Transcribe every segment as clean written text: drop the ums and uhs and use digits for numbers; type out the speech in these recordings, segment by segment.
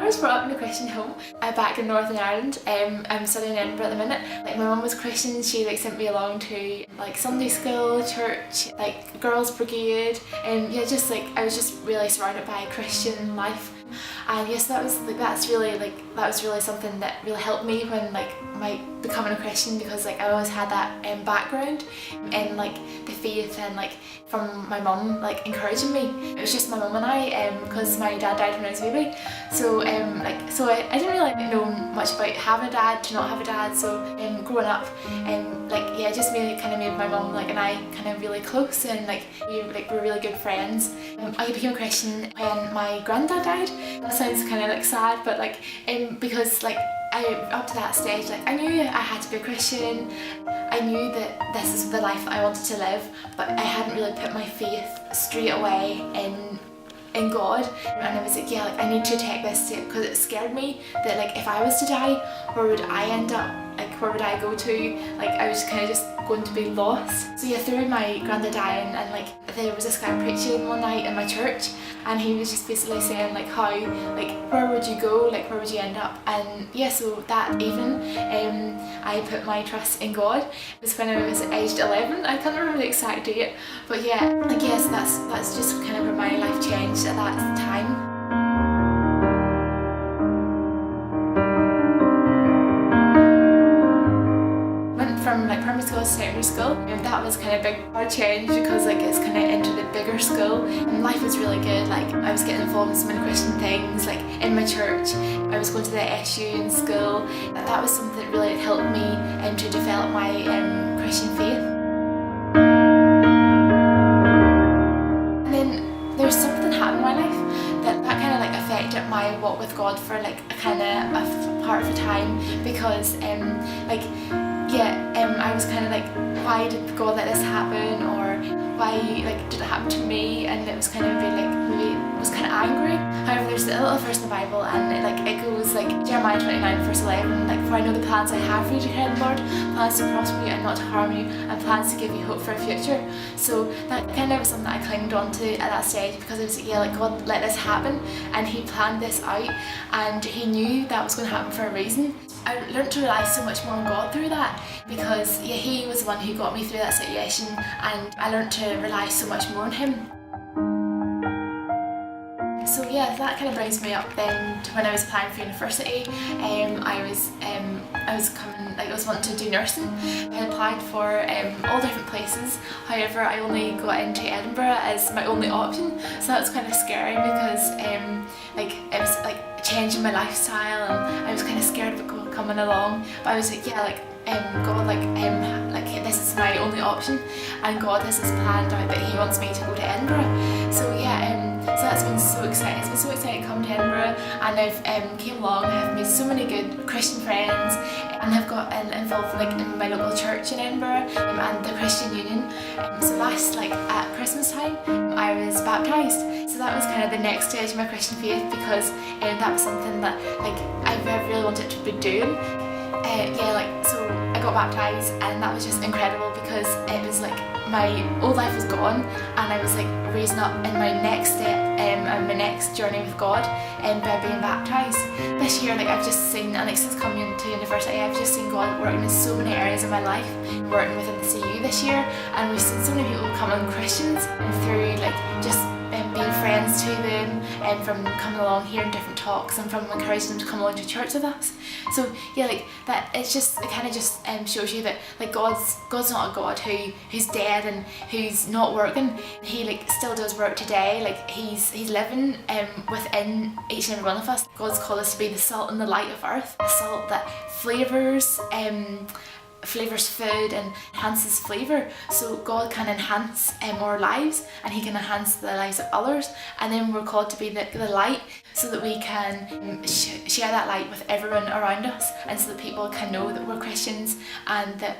was brought up in a Christian home back in Northern Ireland. I'm studying in Edinburgh at the minute. Like my mum was Christian, she like sent me along to like Sunday school, church, like girls' brigade, and yeah, just like I was just really surrounded by Christian life. And yes, that was really something that really helped me when like becoming a Christian, because like I always had that background in like the faith and like from my mum like encouraging me. It was just my mum and I because my dad died when I was a baby, so I didn't really know much about having a dad to not have a dad. So growing up it just made my mum like and I kind of really close, and like we were really good friends. I became a Christian when my granddad died. That sounds kind of like sad, but like because like up to that stage, like I knew I had to be a Christian. I knew that this is the life that I wanted to live, but I hadn't really put my faith straight away in God. And I was like, yeah, like I need to take this step, because it scared me that like if I was to die, where would I end up? Like where would I go to? Like I was kind of just going to be lost. So yeah, through my granddad dying, and like there was this guy preaching one night in my church, and he was just basically saying like how, like where would you go, like where would you end up? And yeah, so that evening I put my trust in God. It was when I was aged 11. I can't remember the exact date, but yeah, I guess that's just kind of where my life changed at that time. From like primary school to secondary school, and that was kind of a big hard change, because like it's kind of into the bigger school, and life was really good. Like I was getting involved in so many Christian things, like in my church. I was going to the SU in school. That was something that really helped me to develop my Christian faith. And then there's something happened in my life that kind of like affected my walk with God for like a kind of a part of the time, because I was kind of like, why did God let this happen, or why like did it happen to me? And it was kind of maybe was kind of angry. However, there's a little verse in the Bible, and it goes like Jeremiah 29 verse 11, like, for I know the plans I have for you, declared the Lord, plans to prosper you and not to harm you, and plans to give you hope for a future. So that kind of was something that I clinged on to at that stage, because I was like, yeah, like God let this happen, and He planned this out, and He knew that was going to happen for a reason. I learned to rely so much more on God through that, because yeah, He was the one who got me through that situation, and I learned to rely so much more on Him. So yeah, that kind of brings me up then to when I was applying for university. I was wanting to do nursing. I applied for all different places. However, I only got into Edinburgh as my only option, so that was kind of scary, because it was like changing my lifestyle, and I was kind of scared of it coming along. But I was like, yeah, God, this is my only option, and God has this planned out that He wants me to go to Edinburgh. So yeah, so that's been so exciting. It's been so exciting to come to Edinburgh, and I've came along. I've made so many good Christian friends, and I've got involved in my local church in Edinburgh and the Christian Union. So last at Christmas time, I was baptised. So that was kind of the next stage of my Christian faith, because that was something that I really wanted to be doing. So I got baptised, and that was just incredible, because it was like my old life was gone, and I was like raising up in my next step and my next journey with God by being baptised. This year, I've just seen, and since coming into university, I've just seen God working in so many areas of my life, working within the CU this year, and we've seen so many people becoming Christians, and through just being friends to them, and from coming along hearing different talks, and from encouraging them to come along to church with us. So yeah, that it kind of just shows you that God's not a God who's dead and who's not working. He still does work today. He's living within each and every one of us. God's called us to be the salt and the light of earth, the salt that flavours food and enhances flavour. So God can enhance our lives, and He can enhance the lives of others, and then we're called to be the light, so that we can share that light with everyone around us, and so that people can know that we're Christians, and that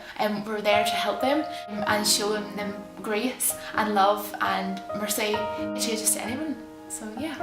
we're there to help them and show them grace and love and mercy to just anyone. So yeah.